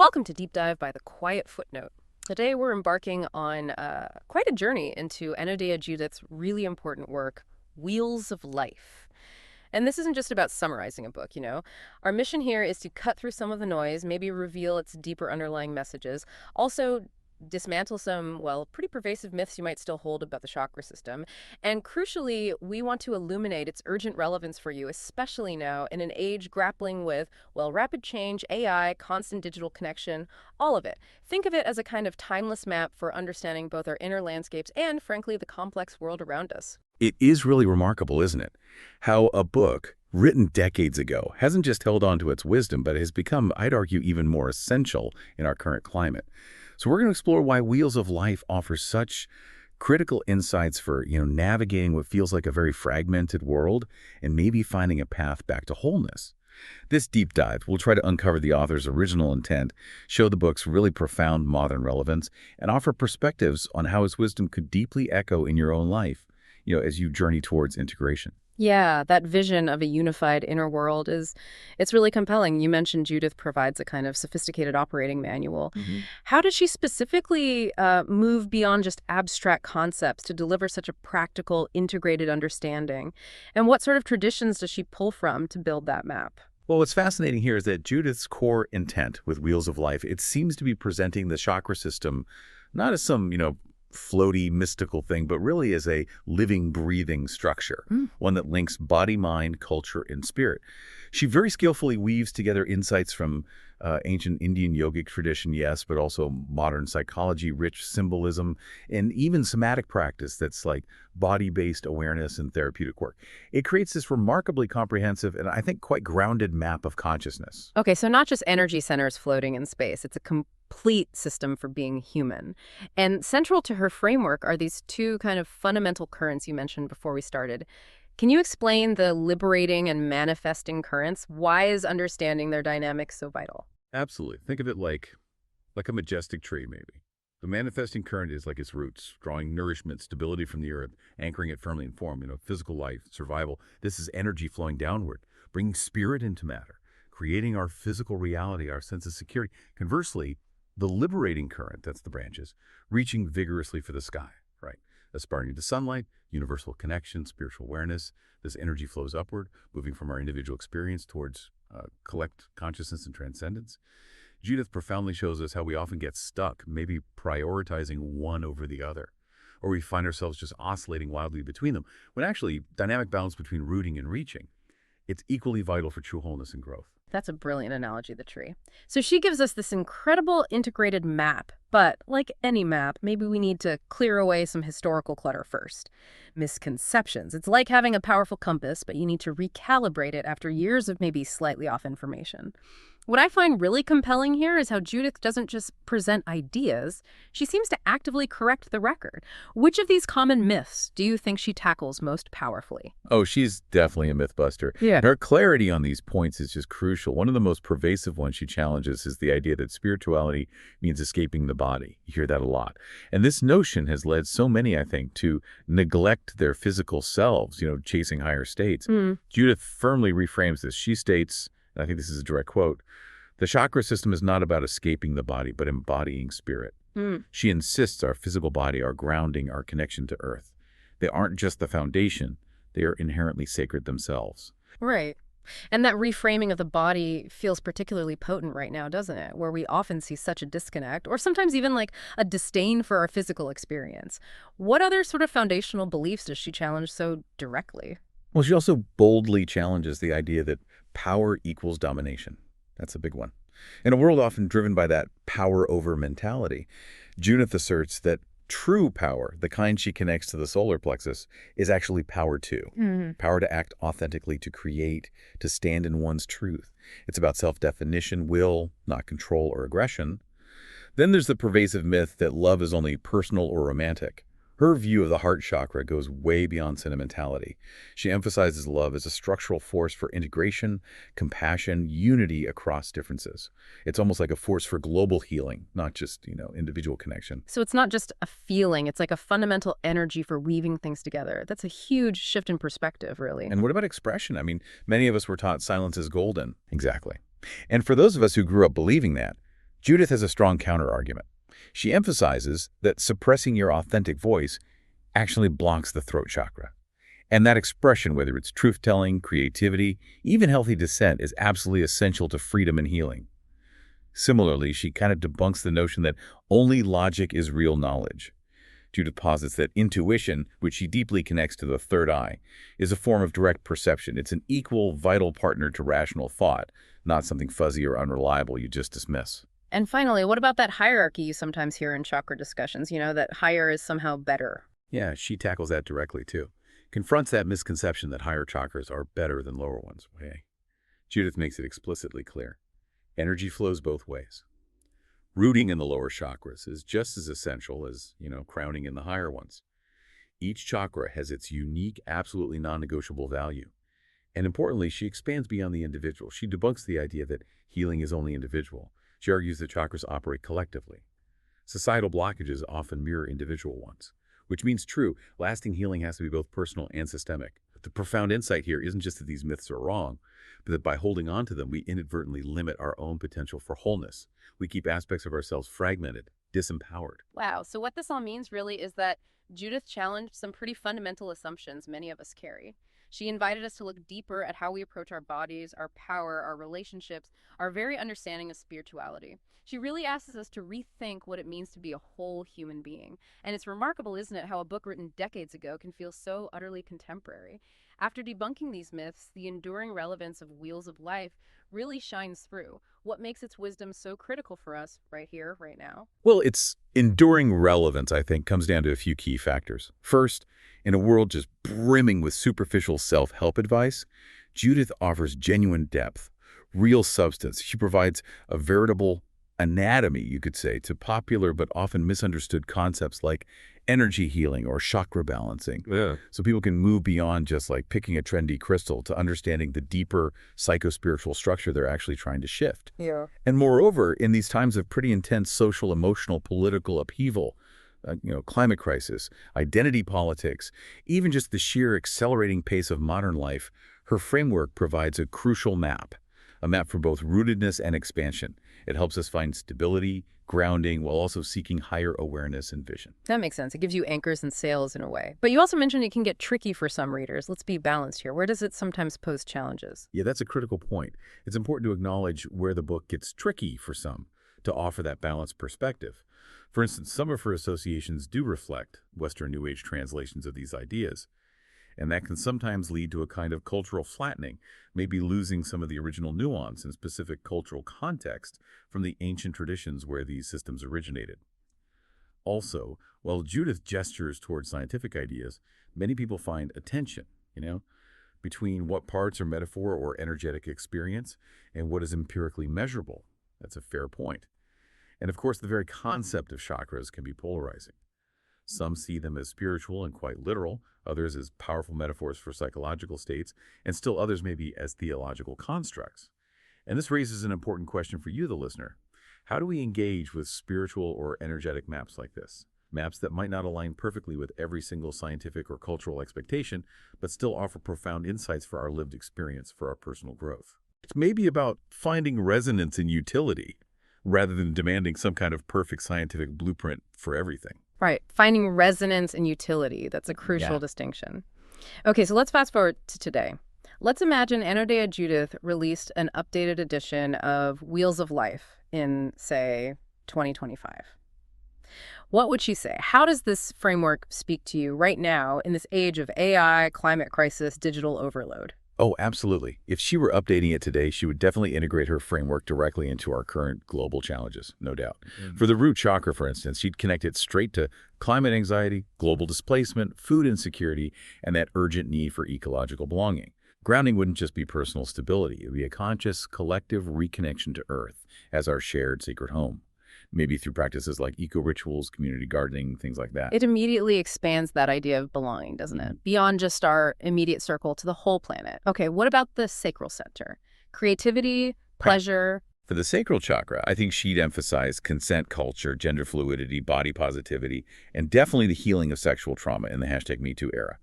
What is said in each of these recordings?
Welcome to Deep Dive by the Quiet Footnote. Today we're embarking on quite a journey into Anodea Judith's really important work, Wheels of Life. And this isn't just about summarizing a book, you know. Our mission here is to cut through some of the noise, maybe reveal its deeper underlying messages, also dismantle some, well, pretty pervasive myths you might still hold about the chakra system. And crucially, we want to illuminate its urgent relevance for you, especially now in an age grappling with, well, rapid change, AI, constant digital connection, all of it. Think of it as a kind of timeless map for understanding both our inner landscapes and, frankly, the complex world around us. It is really remarkable, isn't it? How a book written decades ago hasn't just held on to its wisdom, but has become, I'd argue, even more essential in our current climate. So we're going to explore why Wheels of Life offers such critical insights for, navigating what feels like a very fragmented world and maybe finding a path back to wholeness. This deep dive will try to uncover the author's original intent, show the book's really profound modern relevance, and offer perspectives on how his wisdom could deeply echo in your own life, as you journey towards integration. Yeah, that vision of a unified inner world it's really compelling. You mentioned Judith provides a kind of sophisticated operating manual. How did she specifically move beyond just abstract concepts to deliver such a practical, integrated understanding? And what sort of traditions does she pull from to build that map? Well, what's fascinating here is that Judith's core intent with Wheels of Life, it seems to be presenting the chakra system not as some, floaty, mystical thing, but really as a living, breathing structure, one that links body, mind, culture, and spirit. She very skillfully weaves together insights from ancient Indian yogic tradition, yes, but also modern psychology, rich symbolism, and even somatic practice that's like body-based awareness and therapeutic work. It creates this remarkably comprehensive and I think quite grounded map of consciousness. Okay, so not just energy centers floating in space. It's a complete system for being human. And central to her framework are these two kind of fundamental currents you mentioned before we started. Can you explain the liberating and manifesting currents? Why is understanding their dynamics so vital? Absolutely. Think of it like a majestic tree, maybe. The manifesting current is like its roots, drawing nourishment, stability from the earth, anchoring it firmly in form, physical life, survival. This is energy flowing downward, bringing spirit into matter, creating our physical reality, our sense of security. Conversely, the liberating current, that's the branches, reaching vigorously for the sky, right? Aspiring to sunlight, universal connection, spiritual awareness. This energy flows upward, moving from our individual experience towards collect consciousness and transcendence. Judith profoundly shows us how we often get stuck, maybe prioritizing one over the other, or we find ourselves just oscillating wildly between them, when actually dynamic balance between rooting and reaching, it's equally vital for true wholeness and growth. That's a brilliant analogy, the tree. So she gives us this incredible integrated map, but like any map, maybe we need to clear away some historical clutter first. Misconceptions. It's like having a powerful compass, but you need to recalibrate it after years of maybe slightly off information. What I find really compelling here is how Judith doesn't just present ideas, she seems to actively correct the record. Which of these common myths do you think she tackles most powerfully? Oh, she's definitely a mythbuster. Yeah. Her clarity on these points is just crucial. One of the most pervasive ones she challenges is the idea that spirituality means escaping the body. You hear that a lot. And this notion has led so many, I think, to neglect their physical selves, chasing higher states. Judith firmly reframes this. She states, and I think this is a direct quote, "The chakra system is not about escaping the body, but embodying spirit." She insists our physical body, our grounding, our connection to earth. They aren't just the foundation, they are inherently sacred themselves. Right. And that reframing of the body feels particularly potent right now, doesn't it? Where we often see such a disconnect, or sometimes even like a disdain for our physical experience. What other sort of foundational beliefs does she challenge so directly? Well, she also boldly challenges the idea that power equals domination. That's a big one. In a world often driven by that power over mentality, Judith asserts that true power, the kind she connects to the solar plexus, is actually power too. Power to act authentically, to create, to stand in one's truth. It's about self-definition, will, not control or aggression. Then there's the pervasive myth that love is only personal or romantic. Her view of the heart chakra goes way beyond sentimentality. She emphasizes love as a structural force for integration, compassion, unity across differences. It's almost like a force for global healing, not just, individual connection. So it's not just a feeling, it's like a fundamental energy for weaving things together. That's a huge shift in perspective, really. And what about expression? I mean, many of us were taught silence is golden. Exactly. And for those of us who grew up believing that, Judith has a strong counterargument. She emphasizes that suppressing your authentic voice actually blocks the throat chakra. And that expression, whether it's truth-telling, creativity, even healthy dissent, is absolutely essential to freedom and healing. Similarly, she kind of debunks the notion that only logic is real knowledge. Judith posits that intuition, which she deeply connects to the third eye, is a form of direct perception. It's an equal, vital partner to rational thought, not something fuzzy or unreliable you just dismiss. And finally, what about that hierarchy you sometimes hear in chakra discussions, that higher is somehow better? Yeah, she tackles that directly, too. Confronts that misconception that higher chakras are better than lower ones. Hey, Judith makes it explicitly clear. Energy flows both ways. Rooting in the lower chakras is just as essential as, crowning in the higher ones. Each chakra has its unique, absolutely non-negotiable value. And importantly, she expands beyond the individual. She debunks the idea that healing is only individual. She argues that chakras operate collectively. Societal blockages often mirror individual ones, which means true, lasting healing has to be both personal and systemic. The profound insight here isn't just that these myths are wrong, but that by holding on to them, we inadvertently limit our own potential for wholeness. We keep aspects of ourselves fragmented, disempowered. Wow, so what this all means really is that Judith challenged some pretty fundamental assumptions many of us carry. She invited us to look deeper at how we approach our bodies, our power, our relationships, our very understanding of spirituality. She really asks us to rethink what it means to be a whole human being. And it's remarkable, isn't it, how a book written decades ago can feel so utterly contemporary. After debunking these myths, the enduring relevance of Wheels of Life really shines through. What makes its wisdom so critical for us right here, right now? Well, its enduring relevance, I think, comes down to a few key factors. First, in a world just brimming with superficial self-help advice, Judith offers genuine depth, real substance. She provides a veritable anatomy, you could say, to popular but often misunderstood concepts like energy healing or chakra balancing. Yeah. So people can move beyond just like picking a trendy crystal to understanding the deeper psychospiritual structure they're actually trying to shift. Yeah. And moreover, in these times of pretty intense social, emotional, political upheaval, climate crisis, identity politics, even just the sheer accelerating pace of modern life, her framework provides a crucial map, a map for both rootedness and expansion. It helps us find stability, grounding, while also seeking higher awareness and vision. That makes sense. It gives you anchors and sails in a way. But you also mentioned it can get tricky for some readers. Let's be balanced here. Where does it sometimes pose challenges? Yeah, that's a critical point. It's important to acknowledge where the book gets tricky for some, to offer that balanced perspective. For instance, some of her associations do reflect Western New Age translations of these ideas, and that can sometimes lead to a kind of cultural flattening, maybe losing some of the original nuance and specific cultural context from the ancient traditions where these systems originated. Also, while Judith gestures towards scientific ideas, many people find a tension, between what parts are metaphor or energetic experience and what is empirically measurable. That's a fair point. And of course, the very concept of chakras can be polarizing. Some see them as spiritual and quite literal, others as powerful metaphors for psychological states, and still others maybe as theological constructs. And this raises an important question for you, the listener. How do we engage with spiritual or energetic maps like this? Maps that might not align perfectly with every single scientific or cultural expectation, but still offer profound insights for our lived experience, for our personal growth. It's maybe about finding resonance in utility, rather than demanding some kind of perfect scientific blueprint for everything. Right. Finding resonance and utility. That's a crucial distinction. Okay, so let's fast forward to today. Let's imagine Anodea Judith released an updated edition of Wheels of Life in, say, 2025. What would she say? How does this framework speak to you right now in this age of AI, climate crisis, digital overload? Oh, absolutely. If she were updating it today, she would definitely integrate her framework directly into our current global challenges, no doubt. For the root chakra, for instance, she'd connect it straight to climate anxiety, global displacement, food insecurity, and that urgent need for ecological belonging. Grounding wouldn't just be personal stability. It would be a conscious, collective reconnection to Earth as our shared sacred home. Maybe through practices like eco-rituals, community gardening, things like that. It immediately expands that idea of belonging, doesn't it? Beyond just our immediate circle to the whole planet. Okay, what about the sacral center? Creativity, pleasure. For the sacral chakra, I think she'd emphasize consent culture, gender fluidity, body positivity, and definitely the healing of sexual trauma in the #MeToo era.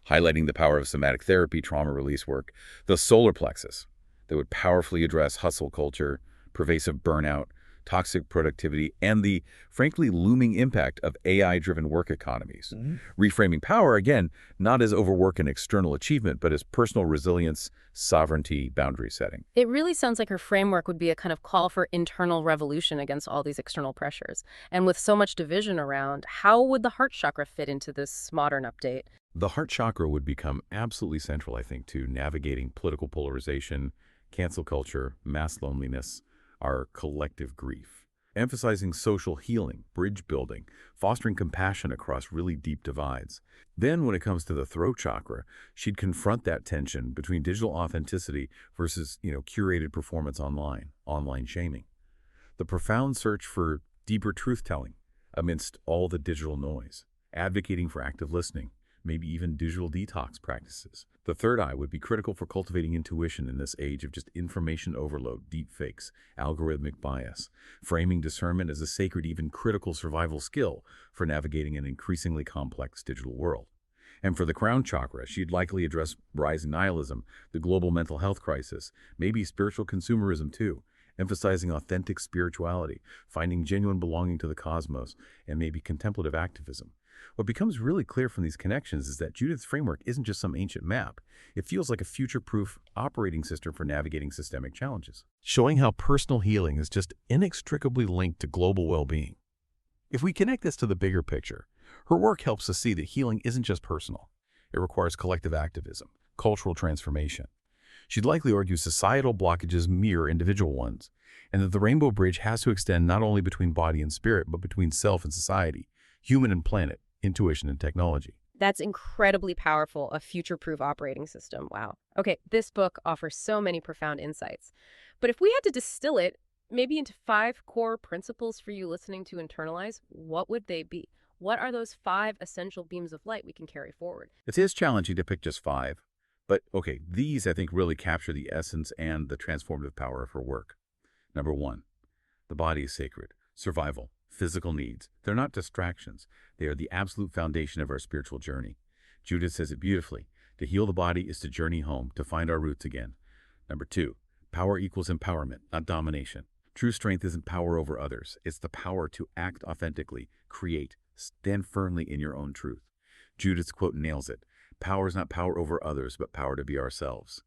Highlighting the power of somatic therapy, trauma release work, the solar plexus that would powerfully address hustle culture, pervasive burnout, toxic productivity, and the, frankly, looming impact of AI-driven work economies. Reframing power, again, not as overwork and external achievement, but as personal resilience, sovereignty, boundary setting. It really sounds like her framework would be a kind of call for internal revolution against all these external pressures. And with so much division around, how would the heart chakra fit into this modern update? The heart chakra would become absolutely central, I think, to navigating political polarization, cancel culture, mass loneliness, our collective grief. Emphasizing social healing, bridge building, fostering compassion across really deep divides. Then when it comes to the throat chakra, she'd confront that tension between digital authenticity versus, curated performance online shaming. The profound search for deeper truth-telling amidst all the digital noise, advocating for active listening, maybe even digital detox practices. The third eye would be critical for cultivating intuition in this age of just information overload, deep fakes, algorithmic bias, framing discernment as a sacred, even critical survival skill for navigating an increasingly complex digital world. And for the crown chakra, she'd likely address rising nihilism, the global mental health crisis, maybe spiritual consumerism too, emphasizing authentic spirituality, finding genuine belonging to the cosmos, and maybe contemplative activism. What becomes really clear from these connections is that Judith's framework isn't just some ancient map. It feels like a future-proof operating system for navigating systemic challenges, showing how personal healing is just inextricably linked to global well-being. If we connect this to the bigger picture, her work helps us see that healing isn't just personal. It requires collective activism, cultural transformation. She'd likely argue societal blockages mirror individual ones, and that the rainbow bridge has to extend not only between body and spirit, but between self and society, human and planet, intuition and technology. That's incredibly powerful, a future-proof operating system. Wow. Okay, this book offers so many profound insights. But if we had to distill it, maybe into 5 core principles for you listening to internalize, what would they be? What are those 5 essential beams of light we can carry forward? It is challenging to pick just 5, but okay, these I think really capture the essence and the transformative power of her work. Number 1, the body is sacred. Survival, physical needs. They're not distractions. They are the absolute foundation of our spiritual journey. Judith says it beautifully. To heal the body is to journey home, to find our roots again. Number 2, power equals empowerment, not domination. True strength isn't power over others. It's the power to act authentically, create, stand firmly in your own truth. Judith's quote nails it. Power is not power over others, but power to be ourselves.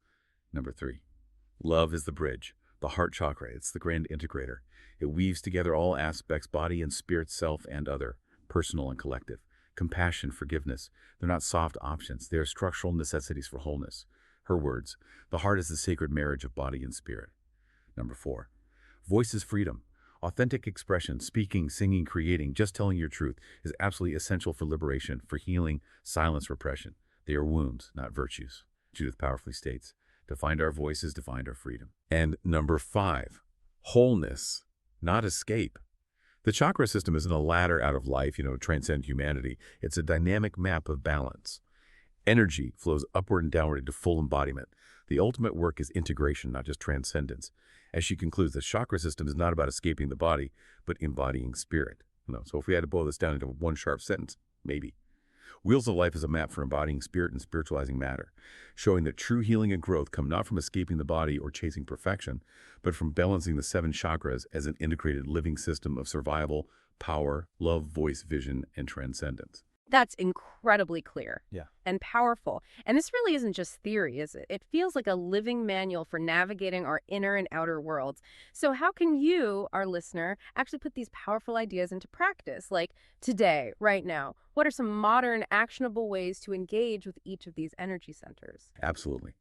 Number 3, love is the bridge, the heart chakra. It's the grand integrator. It weaves together all aspects, body and spirit, self and other, personal and collective. Compassion, forgiveness. They're not soft options. They are structural necessities for wholeness. Her words, the heart is the sacred marriage of body and spirit. Number 4, voice is freedom. Authentic expression, speaking, singing, creating, just telling your truth is absolutely essential for liberation, for healing, silence, repression. They are wounds, not virtues. Judith powerfully states, to find our voice is to find our freedom. And number 5, wholeness, not escape. The chakra system isn't a ladder out of life, to transcend humanity. It's a dynamic map of balance. Energy flows upward and downward into full embodiment. The ultimate work is integration, not just transcendence. As she concludes, the chakra system is not about escaping the body, but embodying spirit. So if we had to boil this down into one sharp sentence, maybe. Wheels of Life is a map for embodying spirit and spiritualizing matter, showing that true healing and growth come not from escaping the body or chasing perfection, but from balancing the 7 chakras as an integrated living system of survival, power, love, voice, vision, and transcendence. That's incredibly clear Yeah. and powerful. And this really isn't just theory, is it? It feels like a living manual for navigating our inner and outer worlds. So how can you, our listener, actually put these powerful ideas into practice? Like today, right now, what are some modern, actionable ways to engage with each of these energy centers? Absolutely.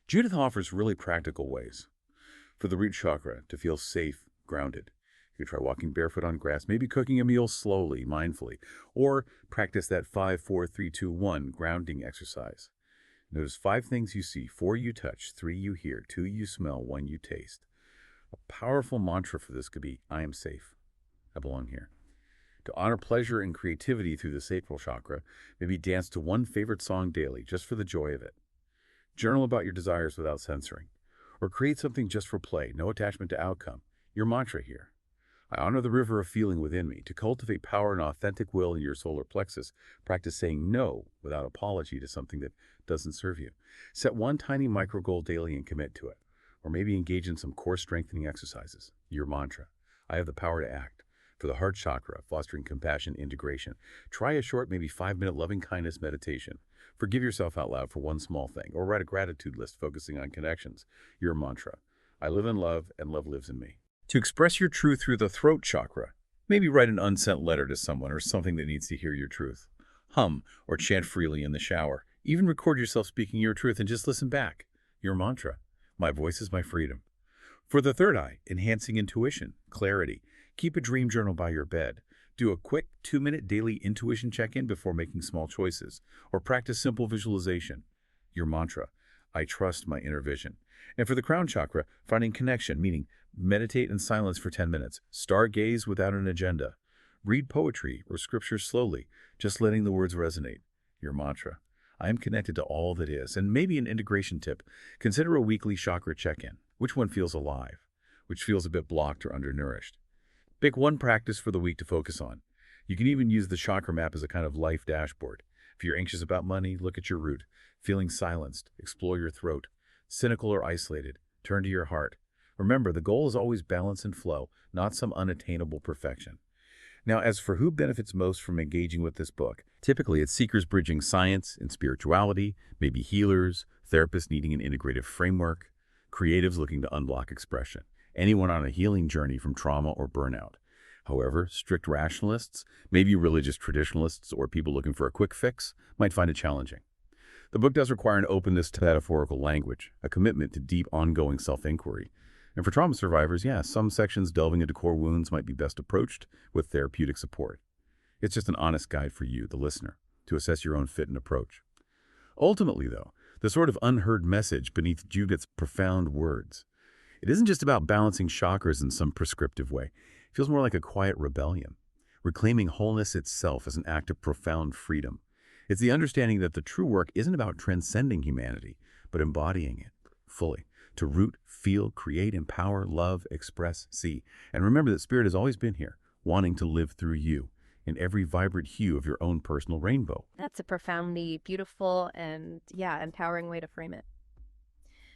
Judith offers really practical ways for the root chakra to feel safe, grounded. You could try walking barefoot on grass, maybe cooking a meal slowly, mindfully, or practice that 5-4-3-2-1 grounding exercise. Notice 5 things you see, 4 you touch, 3 you hear, 2 you smell, 1 you taste. A powerful mantra for this could be, I am safe. I belong here. To honor pleasure and creativity through the sacral chakra, maybe dance to one favorite song daily, just for the joy of it. Journal about your desires without censoring. Or create something just for play, no attachment to outcome. Your mantra here. I honor the river of feeling within me. To cultivate power and authentic will in your solar plexus, practice saying no without apology to something that doesn't serve you. Set one tiny micro goal daily and commit to it. Or maybe engage in some core strengthening exercises. Your mantra. I have the power to act. For the heart chakra, fostering compassion integration, try a short, maybe 5-minute loving-kindness meditation. Forgive yourself out loud for one small thing, or write a gratitude list focusing on connections. Your mantra: I live in love, and love lives in me. To express your truth through the throat chakra, maybe write an unsent letter to someone or something that needs to hear your truth. Hum or chant freely in the shower. Even record yourself speaking your truth and just listen back. Your mantra: my voice is my freedom. For the third eye, enhancing intuition, clarity. Keep a dream journal by your bed. Do a quick 2-minute daily intuition check-in before making small choices, or practice simple visualization. Your mantra: I trust my inner vision. And for the crown chakra, finding connection, meaning meditate in silence for 10 minutes. Stargaze without an agenda. Read poetry or scripture slowly, just letting the words resonate. Your mantra: I am connected to all that is. And maybe an integration tip: consider a weekly chakra check-in. Which one feels alive? Which feels a bit blocked or undernourished? Pick one practice for the week to focus on. You can even use the chakra map as a kind of life dashboard. If you're anxious about money, look at your root. Feeling silenced, explore your throat. Cynical or isolated, turn to your heart. Remember, the goal is always balance and flow, not some unattainable perfection. Now, as for who benefits most from engaging with this book, typically it's seekers bridging science and spirituality, maybe healers, therapists needing an integrative framework, creatives looking to unblock expression, anyone on a healing journey from trauma or burnout. However, strict rationalists, maybe religious traditionalists, or people looking for a quick fix might find it challenging. The book does require an openness to metaphorical language, a commitment to deep, ongoing self-inquiry. And for trauma survivors, yeah, some sections delving into core wounds might be best approached with therapeutic support. It's just an honest guide for you, the listener, to assess your own fit and approach. Ultimately, though, the sort of unheard message beneath Judith's profound words: it isn't just about balancing chakras in some prescriptive way. It feels more like a quiet rebellion, reclaiming wholeness itself as an act of profound freedom. It's the understanding that the true work isn't about transcending humanity, but embodying it fully, to root, feel, create, empower, love, express, see. And remember that Spirit has always been here, wanting to live through you in every vibrant hue of your own personal rainbow. That's a profoundly beautiful and, yeah, empowering way to frame it.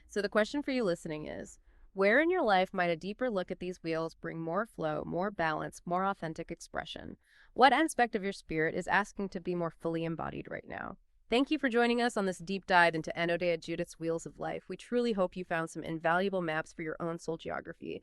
So the question for you listening is, where in your life might a deeper look at these wheels bring more flow, more balance, more authentic expression? What aspect of your spirit is asking to be more fully embodied right now? Thank you for joining us on this deep dive into Anodea Judith's Wheels of Life. We truly hope you found some invaluable maps for your own soul geography.